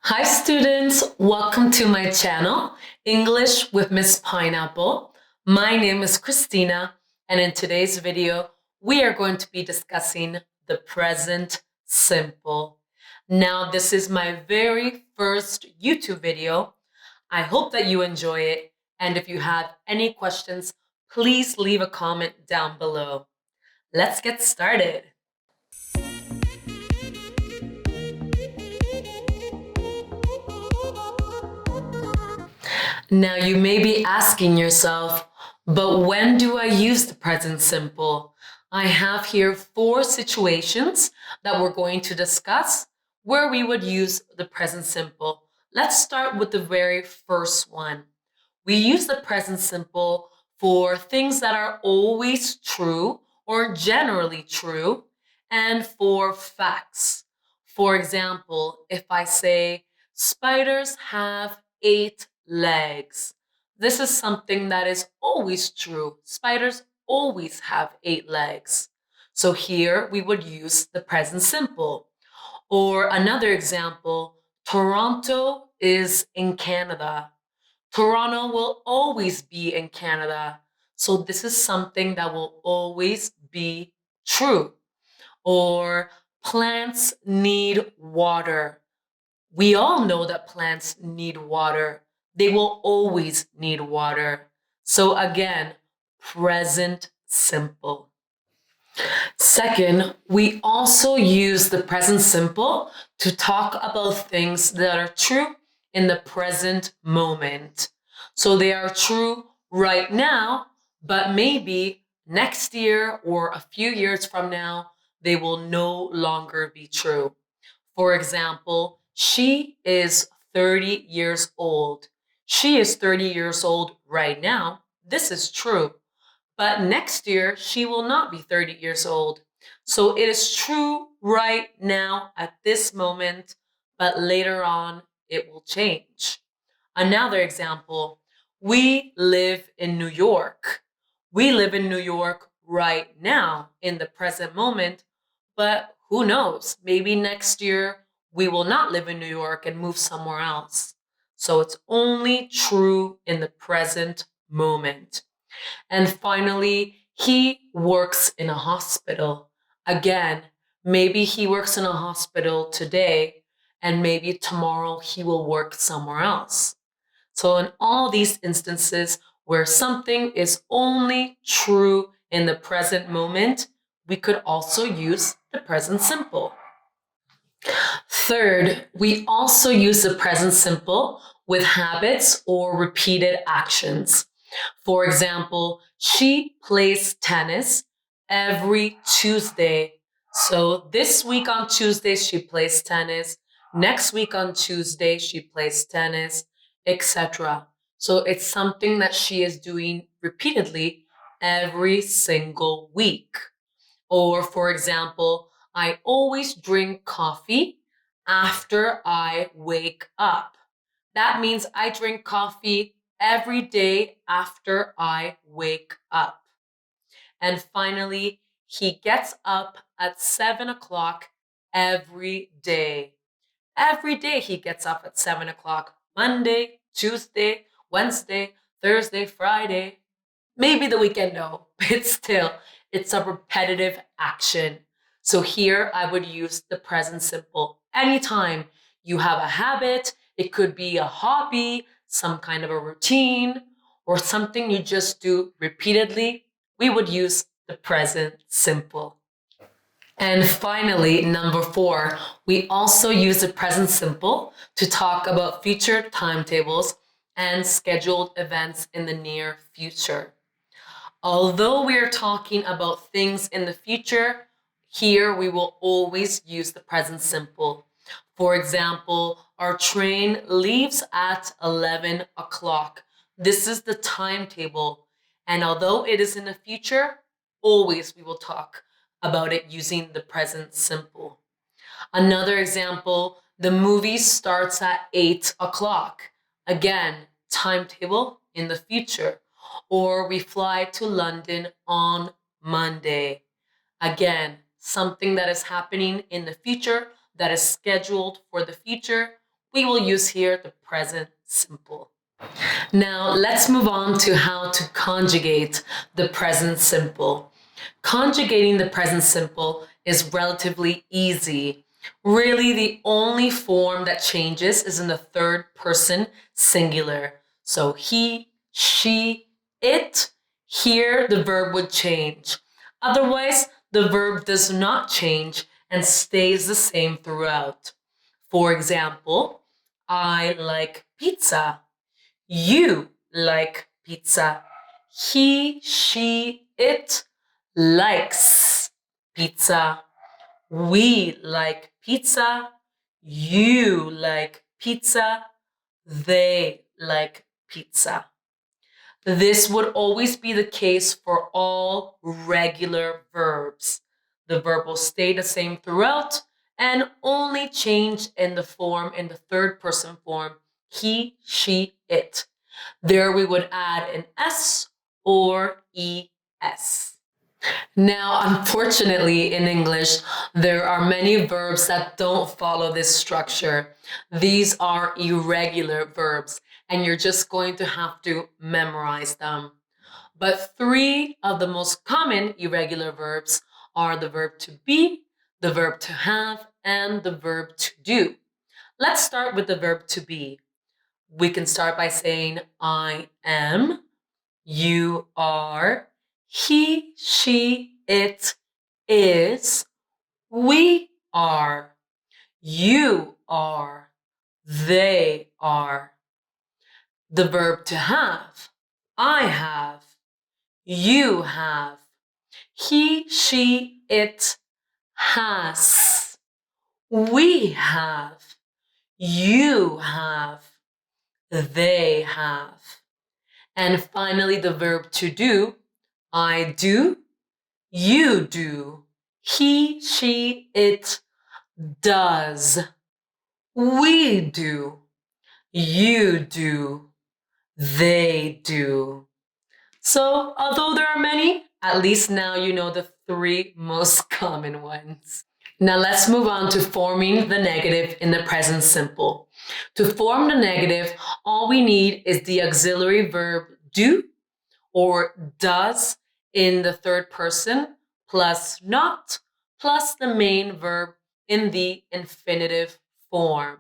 Hi students, welcome to my channel, English with Miss Pineapple. My name is Cristina, and in today's video, we are going to be discussing the present simple. Now, this is my very first YouTube video. I hope that you enjoy it, and if you have any questions, please leave a comment down below. Let's get started. Now, you may be asking yourself, but when do I use the present simple? I have here 4 situations that we're going to discuss where we would use the present simple. Let's start with the very first one. We use the present simple for things that are always true or generally true, and for facts. For example, if I say, spiders have 8 legs. This is something that is always true. Spiders always have 8 legs. So here we would use the present simple. Or another example, Toronto is in Canada. Toronto will always be in Canada. So this is something that will always be true. Or plants need water. We all know that plants need water. They will always need water. So again, present simple. Second, we also use the present simple to talk about things that are true in the present moment. So they are true right now, but maybe next year or a few years from now, they will no longer be true. For example, she is 30 years old. She is 30 years old right now. This is true. But next year, she will not be 30 years old. So it is true right now at this moment, but later on, it will change. Another example, we live in New York. We live in New York right now in the present moment, but who knows? Maybe next year we will not live in New York and move somewhere else. So it's only true in the present moment. And finally, he works in a hospital. Again, maybe he works in a hospital today, and maybe tomorrow he will work somewhere else. So in all these instances where something is only true in the present moment, we could also use the present simple. Third, we also use the present simple with habits or repeated actions. For example, she plays tennis every Tuesday. So this week on Tuesday, she plays tennis. Next week on Tuesday, she plays tennis, etc. So it's something that she is doing repeatedly every single week. Or for example, I always drink coffee after I wake up. That means I drink coffee every day after I wake up. And finally, he gets up at 7 o'clock every day. Every day he gets up at 7 o'clock. Monday, Tuesday, Wednesday, Thursday, Friday. Maybe the weekend, no, but still, it's a repetitive action. So here I would use the present simple. Anytime you have a habit, it could be a hobby, some kind of a routine, or something you just do repeatedly, we would use the present simple. And finally, number 4, we also use the present simple to talk about future timetables and scheduled events in the near future. Although we are talking about things in the future, here we will always use the present simple. For example, our train leaves at 11 o'clock. This is the timetable. And although it is in the future, always we will talk about it using the present simple. Another example, the movie starts at 8 o'clock. Again, timetable in the future. Or we fly to London on Monday. Again, something that is happening in the future, that is scheduled for the future, we will use here the present simple. Now, let's move on to how to conjugate the present simple. Conjugating the present simple is relatively easy. Really, the only form that changes is in the third person singular. So he, she, it. Here, the verb would change. Otherwise, the verb does not change and stays the same throughout. For example, I like pizza. You like pizza. He, she, it likes pizza. We like pizza. You like pizza. They like pizza. This would always be the case for all regular verbs. The verb will stay the same throughout and only change in the third person form, he, she, it. There we would add an S or ES. Now, unfortunately, in English, there are many verbs that don't follow this structure. These are irregular verbs, and you're just going to have to memorize them. But three of the most common irregular verbs are the verb to be, the verb to have, and the verb to do. Let's start with the verb to be. We can start by saying, I am, you are, he, she, it is, we are, you are, they are. The verb to have, I have, you have, he, she, it has, we have, you have, they have. And finally, the verb to do, I do, you do, he, she, it does, we do, you do, they do. So, although there are many, at least now you know the three most common ones. Now let's move on to forming the negative in the present simple. To form the negative, all we need is the auxiliary verb do or does in the third person plus not plus the main verb in the infinitive form.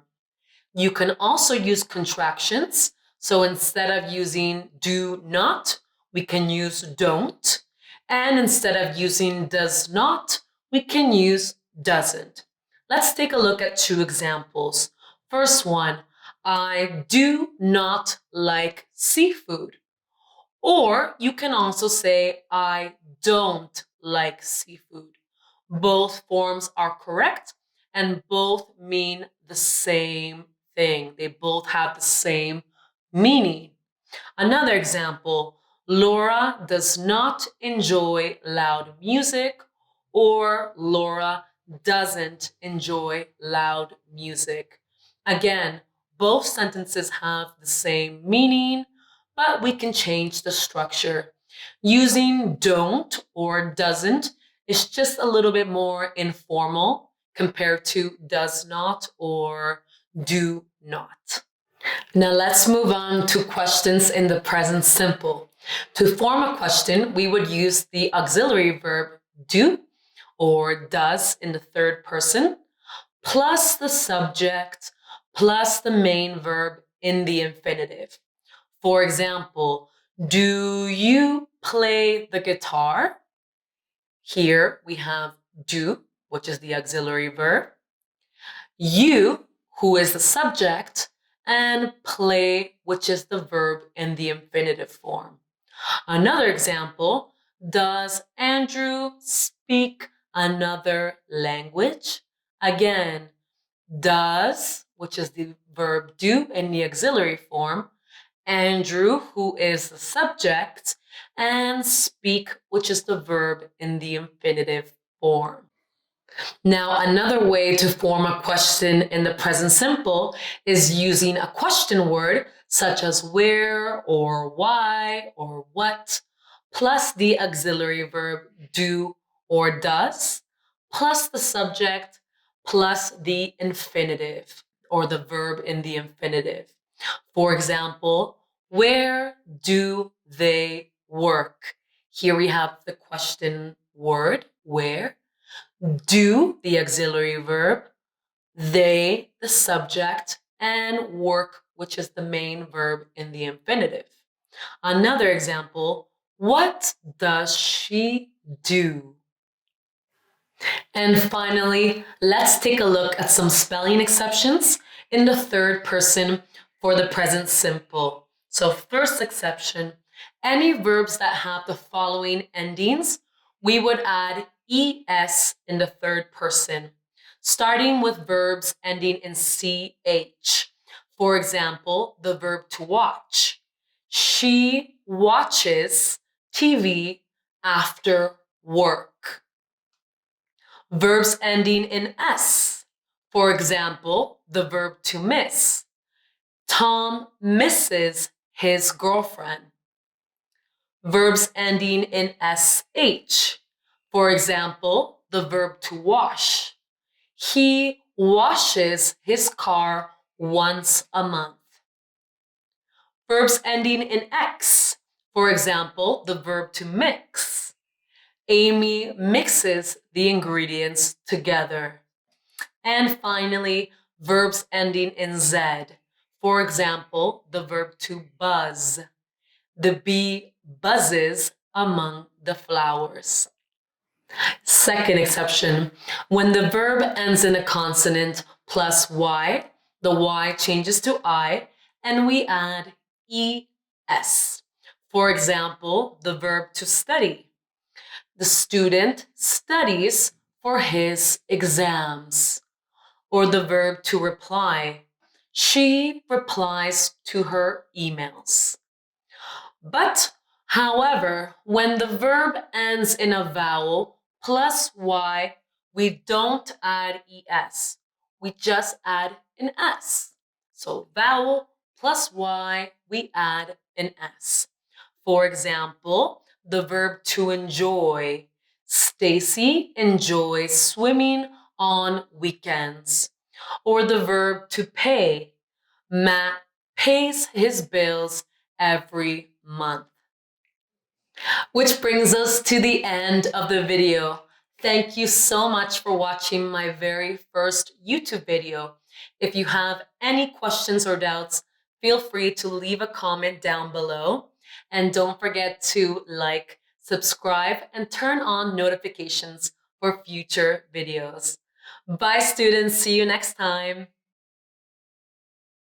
You can also use contractions. So instead of using do not, we can use don't. And instead of using does not, we can use doesn't. Let's take a look at two examples. First one, I do not like seafood. Or you can also say, I don't like seafood. Both forms are correct and both mean the same thing. They both have the same meaning. Another example, Laura does not enjoy loud music, or Laura doesn't enjoy loud music. Again, both sentences have the same meaning, but we can change the structure. Using don't or doesn't is just a little bit more informal compared to does not or do not. Now let's move on to questions in the present simple. To form a question, we would use the auxiliary verb do or does in the third person, plus the subject, plus the main verb in the infinitive. For example, do you play the guitar? Here we have do, which is the auxiliary verb, you, who is the subject, and play, which is the verb in the infinitive form. Another example, does Andrew speak another language? Again, does, which is the verb do in the auxiliary form, Andrew, who is the subject, and speak, which is the verb in the infinitive form. Now, another way to form a question in the present simple is using a question word such as where or why or what, plus the auxiliary verb do or does, plus the subject, plus the infinitive. or the verb in the infinitive. For example, where do they work? Here we have the question word, where. Do, the auxiliary verb. They, the subject. And work, which is the main verb in the infinitive. Another example, what does she do? And finally, let's take a look at some spelling exceptions in the third person for the present simple. So first exception, any verbs that have the following endings, we would add es in the third person, starting with verbs ending in ch. For example, the verb to watch. She watches TV after work. Verbs ending in s. For example, the verb to miss. Tom misses his girlfriend. Verbs ending in sh. For example, the verb to wash. He washes his car once a month. Verbs ending in x. For example, the verb to mix. Amy mixes the ingredients together. And finally, verbs ending in z. For example, the verb to buzz. The bee buzzes among the flowers. Second exception, when the verb ends in a consonant plus y, the y changes to I, and we add es. For example, the verb to study. The student studies for his exams. Or the verb to reply. She replies to her emails. But, however, when the verb ends in a vowel plus y, we don't add es. We just add an s. So vowel plus y, we add an s. For example, the verb to enjoy. Stacy enjoys swimming on weekends. Or the verb to pay. Matt pays his bills every month. Which brings us to the end of the video. Thank you so much for watching my very first YouTube video. If you have any questions or doubts, feel free to leave a comment down below. And don't forget to like, subscribe, and turn on notifications for future videos. Bye, students. See you next time.